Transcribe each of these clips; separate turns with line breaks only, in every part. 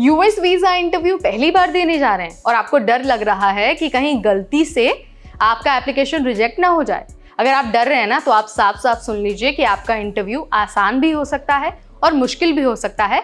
US visa interview पहली बार देने जा रहे हैं और आपको डर लग रहा है कि कहीं गलती से आपका एप्लीकेशन रिजेक्ट ना हो जाए। अगर आप डर रहे हैं ना, तो आप साफ साफ सुन लीजिए कि आपका इंटरव्यू आसान भी हो सकता है और मुश्किल भी हो सकता है।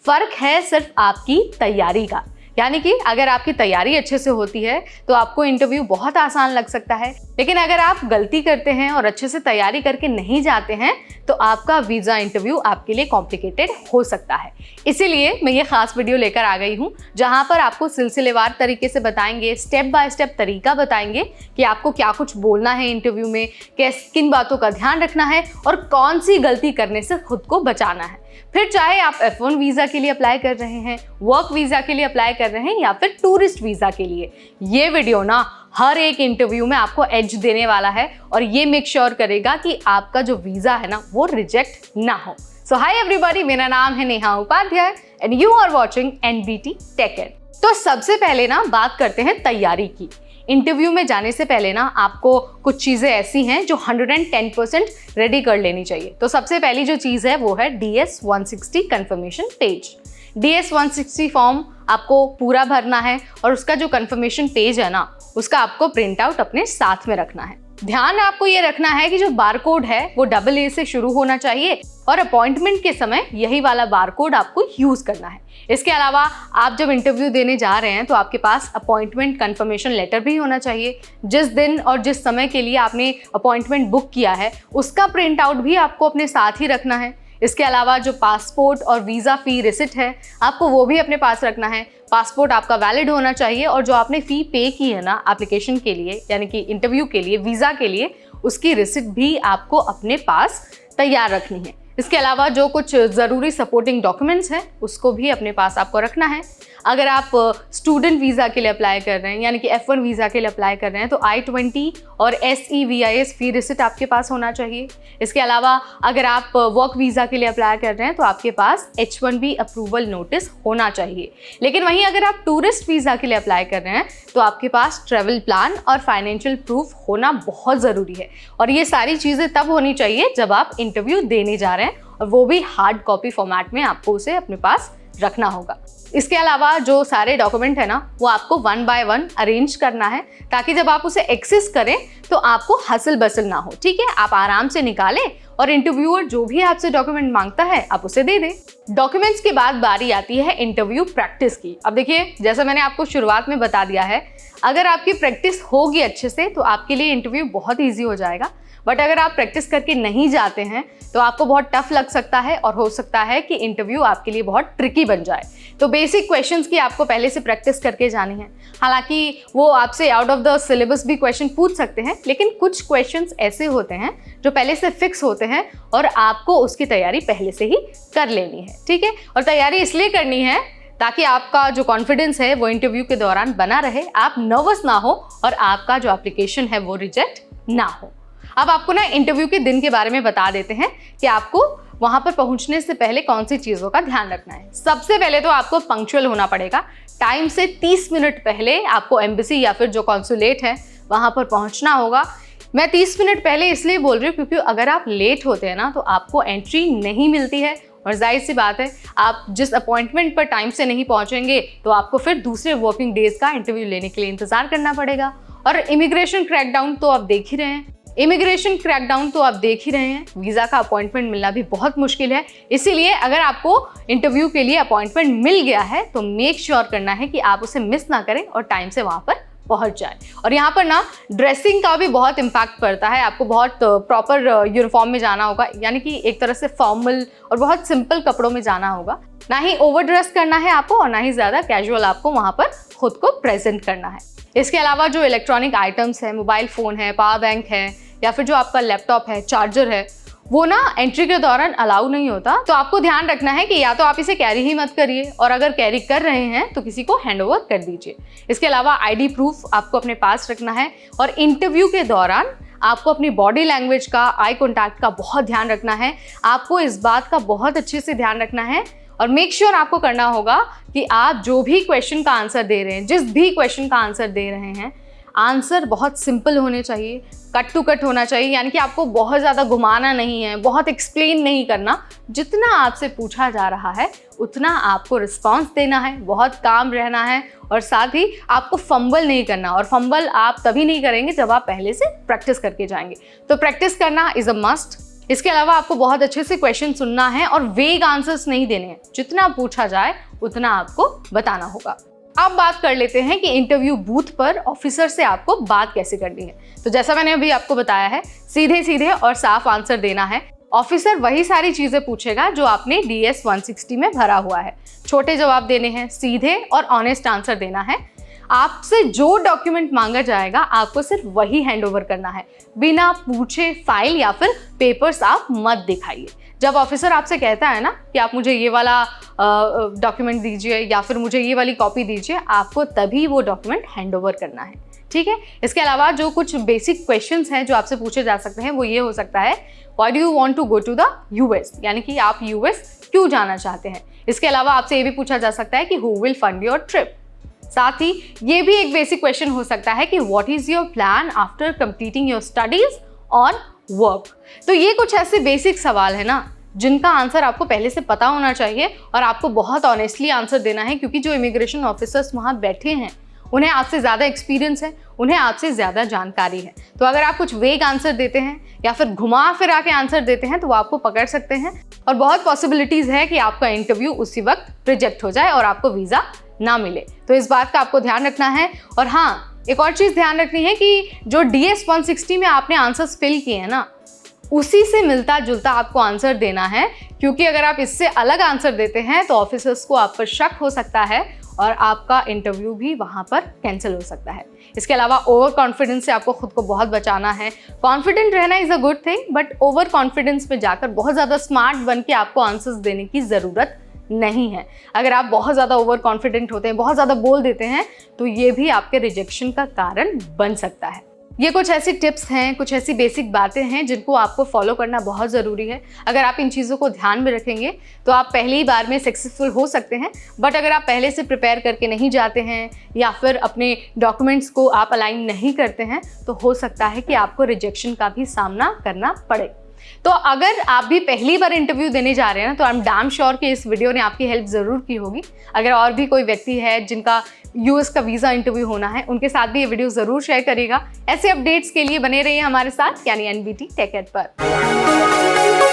फर्क है सिर्फ आपकी तैयारी का। यानी कि अगर आपकी तैयारी अच्छे से होती है तो आपको इंटरव्यू बहुत आसान लग सकता है, लेकिन अगर आप गलती करते हैं और अच्छे से तैयारी करके नहीं जाते हैं तो आपका वीज़ा इंटरव्यू आपके लिए कॉम्प्लिकेटेड हो सकता है। इसीलिए मैं ये खास वीडियो लेकर आ गई हूँ, जहाँ पर आपको सिलसिलेवार तरीके से बताएंगे, स्टेप बाय स्टेप तरीका बताएंगे कि आपको क्या कुछ बोलना है इंटरव्यू में, किन बातों का ध्यान रखना है और कौन सी गलती करने से खुद को बचाना है। फिर चाहे आप F1 वीज़ा के लिए अप्लाई कर रहे हैं, वर्क वीज़ा के लिए अप्लाई कर रहे हैं या फिर टूरिस्ट वीज़ा के लिए, ये वीडियो ना हर एक इंटरव्यू में आपको एज देने वाला है और ये मेक श्योर करेगा कि आपका जो वीज़ा है ना वो रिजेक्ट ना हो। सो हाय एवरीबॉडी, मेरा नाम है Neha Upadhyay and you are watching NBT tech ed. तो सबसे पहले ना बात करते हैं तैयारी की। इंटरव्यू में जाने से पहले ना आपको कुछ चीज़ें ऐसी हैं जो 110% रेडी कर लेनी चाहिए। तो सबसे पहली जो चीज़ है वो है DS-160 confirmation page. DS-160 form आपको पूरा भरना है और उसका जो कंफर्मेशन पेज है ना, उसका आपको प्रिंट आउट अपने साथ में रखना है। ध्यान आपको ये रखना है कि जो बारकोड है वो AA से शुरू होना चाहिए और अपॉइंटमेंट के समय यही वाला बारकोड आपको यूज करना है। इसके अलावा आप जब इंटरव्यू देने जा रहे हैं तो आपके पास अपॉइंटमेंट कंफर्मेशन लेटर भी होना चाहिए। जिस दिन और जिस समय के लिए आपने अपॉइंटमेंट बुक किया है उसका प्रिंट आउट भी आपको अपने साथ ही रखना है। इसके अलावा जो पासपोर्ट और वीज़ा फ़ी रिसिट है आपको वो भी अपने पास रखना है। पासपोर्ट आपका वैलिड होना चाहिए और जो आपने फ़ी पे की है ना एप्लीकेशन के लिए, यानी कि इंटरव्यू के लिए, वीज़ा के लिए, उसकी रिसिट भी आपको अपने पास तैयार रखनी है। इसके अलावा जो कुछ ज़रूरी सपोर्टिंग डॉक्यूमेंट्स हैं उसको भी अपने पास आपको रखना है। अगर आप स्टूडेंट वीज़ा के लिए अप्लाई कर रहे हैं, यानी कि F1 वीज़ा के लिए अप्लाई कर रहे हैं, तो I-20 और SEVIS फ़ी रिसिट आपके पास होना चाहिए। इसके अलावा अगर आप वर्क वीज़ा के लिए अप्लाई कर रहे हैं तो आपके पास H-1B अप्रूवल नोटिस होना चाहिए। लेकिन वहीं अगर आप टूरिस्ट वीज़ा के लिए अप्लाई कर रहे हैं तो आपके पास ट्रैवल प्लान और फाइनेंशियल प्रूफ होना बहुत ज़रूरी है। और ये सारी चीज़ें तब होनी चाहिए जब आप इंटरव्यू देने जा रहे हैं, और वो भी हार्ड कॉपी फॉर्मेट में आपको उसे अपने पास रखना होगा। इसके अलावा जो सारे डॉक्यूमेंट है ना वो आपको 1 बाय 1 अरेंज करना है, ताकि जब आप उसे एक्सेस करें तो आपको हसल बसल ना हो। ठीक है, आप आराम से निकालें और इंटरव्यूअर जो भी आपसे डॉक्यूमेंट मांगता है आप उसे दे दें। डॉक्यूमेंट्स के बाद बारी आती है इंटरव्यू प्रैक्टिस की। अब देखिए, जैसा मैंने आपको शुरुआत में बता दिया है, अगर आपकी प्रैक्टिस होगी अच्छे से तो आपके लिए इंटरव्यू बहुत ईजी हो जाएगा। बट अगर आप प्रैक्टिस करके नहीं जाते हैं तो आपको बहुत टफ लग सकता है और हो सकता है कि इंटरव्यू आपके लिए बहुत ट्रिकी बन जाए। तो बेसिक क्वेश्चंस की आपको पहले से प्रैक्टिस करके जानी है। हालांकि वो आपसे आउट ऑफ द सिलेबस भी क्वेश्चन पूछ सकते हैं, लेकिन कुछ क्वेश्चंस ऐसे होते हैं जो पहले से फिक्स होते हैं और आपको उसकी तैयारी पहले से ही कर लेनी है। ठीक है, और तैयारी इसलिए करनी है ताकि आपका जो कॉन्फिडेंस है वो इंटरव्यू के दौरान बना रहे, आप नर्वस ना हो और आपका जो एप्लीकेशन है वो रिजेक्ट ना हो। अब आपको ना इंटरव्यू के दिन के बारे में बता देते हैं कि आपको वहां पर पहुंचने से पहले कौन सी चीज़ों का ध्यान रखना है। सबसे पहले तो आपको पंक्चुअल होना पड़ेगा। टाइम से 30 मिनट पहले आपको एम्बेसी या फिर जो कॉन्सुलेट है वहां पर पहुंचना होगा। मैं 30 मिनट पहले इसलिए बोल रही हूँ क्योंकि अगर आप लेट होते हैं ना तो आपको एंट्री नहीं मिलती है, और जाहिर सी बात है आप जिस अपॉइंटमेंट पर टाइम से नहीं पहुंचेंगे तो आपको फिर दूसरे वर्किंग डेज का इंटरव्यू लेने के लिए इंतजार करना पड़ेगा। और इमिग्रेशन क्रैकडाउन तो आप देख ही रहे हैं, वीज़ा का अपॉइंटमेंट मिलना भी बहुत मुश्किल है। इसीलिए अगर आपको इंटरव्यू के लिए अपॉइंटमेंट मिल गया है तो मेक श्योर करना है कि आप उसे मिस ना करें और टाइम से वहाँ पर पहुँच जाए। और यहाँ पर ना ड्रेसिंग का भी बहुत इम्पैक्ट पड़ता है। आपको बहुत प्रॉपर यूनिफॉर्म में जाना होगा, यानी कि एक तरह से फॉर्मल और बहुत सिंपल कपड़ों में जाना होगा। ना ही ओवर ड्रेस करना है आपको और ना ही ज़्यादा कैजुअल आपको वहाँ पर खुद को प्रेजेंट करना है। इसके अलावा जो इलेक्ट्रॉनिक आइटम्स है, मोबाइल फ़ोन है, पावर बैंक है या फिर जो आपका लैपटॉप है, चार्जर है, वो ना एंट्री के दौरान अलाउ नहीं होता। तो आपको ध्यान रखना है कि या तो आप इसे कैरी ही मत करिए, और अगर कैरी कर रहे हैं तो किसी को हैंड ओवर कर दीजिए। इसके अलावा आईडी प्रूफ आपको अपने पास रखना है। और इंटरव्यू के दौरान आपको अपनी बॉडी लैंग्वेज का, आई कॉन्टैक्ट का बहुत ध्यान रखना है। आपको इस बात का बहुत अच्छे से ध्यान रखना है और मेक श्योर आपको करना होगा कि आप जो भी क्वेश्चन का आंसर दे रहे हैं, जिस भी क्वेश्चन का आंसर दे रहे हैं, आंसर बहुत सिंपल होने चाहिए, कट टू कट होना चाहिए, यानी कि आपको बहुत ज़्यादा घुमाना नहीं है, बहुत एक्सप्लेन नहीं करना। जितना आपसे पूछा जा रहा है उतना आपको रिस्पॉन्स देना है, बहुत काम रहना है और साथ ही आपको फंबल नहीं करना। और फंबल आप तभी नहीं करेंगे जब आप पहले से प्रैक्टिस करके जाएंगे। तो प्रैक्टिस करना इज़ अ मस्ट। इसके अलावा आपको बहुत अच्छे से क्वेश्चन सुनना है और वेग आंसर्स नहीं देने हैं। जितना पूछा जाए उतना आपको बताना होगा। अब बात कर लेते हैं कि इंटरव्यू बूथ पर ऑफिसर से आपको बात कैसे करनी है। तो जैसा मैंने अभी आपको बताया है, सीधे सीधे और साफ आंसर देना है। ऑफिसर वही सारी चीज़ें पूछेगा जो आपने DS 160 में भरा हुआ है। छोटे जवाब देने हैं, सीधे और ऑनेस्ट आंसर देना है। आपसे जो डॉक्यूमेंट मांगा जाएगा आपको सिर्फ वही हैंड ओवर करना है। बिना पूछे फाइल या फिर पेपर्स आप मत दिखाइए। जब ऑफिसर आपसे कहता है ना कि आप मुझे ये वाला डॉक्यूमेंट दीजिए या फिर मुझे ये वाली कॉपी दीजिए, आपको तभी वो डॉक्यूमेंट हैंड ओवर करना है, ठीक है। इसके अलावा जो कुछ बेसिक क्वेश्चंस हैं जो आपसे पूछे जा सकते हैं वो ये हो सकता है, why do you want to go to the US, यानी कि आप US क्यों जाना चाहते हैं। इसके अलावा आपसे ये भी पूछा जा सकता है कि who will fund your trip. साथ ही ये भी एक बेसिक क्वेश्चन हो सकता है कि what is your plan after completing your studies on work. तो ये कुछ ऐसे बेसिक सवाल है ना जिनका आंसर आपको पहले से पता होना चाहिए और आपको बहुत ऑनेस्टली आंसर देना है, क्योंकि जो इमिग्रेशन ऑफिसर्स वहाँ बैठे हैं उन्हें आपसे ज़्यादा एक्सपीरियंस है, उन्हें आपसे ज़्यादा जानकारी है। तो अगर आप कुछ वेग आंसर देते हैं या फिर घुमा फिरा के आंसर देते हैं तो वो आपको पकड़ सकते हैं और बहुत पॉसिबिलिटीज़ है कि आपका इंटरव्यू उसी वक्त रिजेक्ट हो जाए और आपको वीज़ा ना मिले। तो इस बात का आपको ध्यान रखना है। और हाँ, एक और चीज़ ध्यान रखनी है कि जो DS 160 में आपने आंसर्स फिल किए हैं ना, उसी से मिलता जुलता आपको आंसर देना है, क्योंकि अगर आप इससे अलग आंसर देते हैं तो ऑफिसर्स को आप पर शक हो सकता है और आपका इंटरव्यू भी वहाँ पर कैंसिल हो सकता है। इसके अलावा ओवर कॉन्फिडेंस से आपको खुद को बहुत बचाना है। कॉन्फिडेंट रहना is a good thing, but over confidence में जाकर बहुत ज़्यादा स्मार्ट बन के आपको आंसर्स देने की ज़रूरत नहीं है। अगर आप बहुत ज़्यादा ओवर कॉन्फिडेंट होते हैं, बहुत ज़्यादा बोल देते हैं, तो ये भी आपके रिजेक्शन का कारण बन सकता है। ये कुछ ऐसी टिप्स हैं, कुछ ऐसी बेसिक बातें हैं जिनको आपको फॉलो करना बहुत ज़रूरी है। अगर आप इन चीज़ों को ध्यान में रखेंगे तो आप पहली बार में सक्सेसफुल हो सकते हैं। बट अगर आप पहले से प्रिपेयर करके नहीं जाते हैं या फिर अपने डॉक्यूमेंट्स को आप अलाइन नहीं करते हैं तो हो सकता है कि आपको रिजेक्शन का भी सामना करना पड़े। तो अगर आप भी पहली बार इंटरव्यू देने जा रहे हैं ना, तो आई एम डैम श्योर कि इस वीडियो ने आपकी हेल्प ज़रूर की होगी। अगर और भी कोई व्यक्ति है जिनका US का वीज़ा इंटरव्यू होना है, उनके साथ भी ये वीडियो ज़रूर शेयर करिएगा। ऐसे अपडेट्स के लिए बने रहिए हमारे साथ, यानी NBT Tech Ed पर।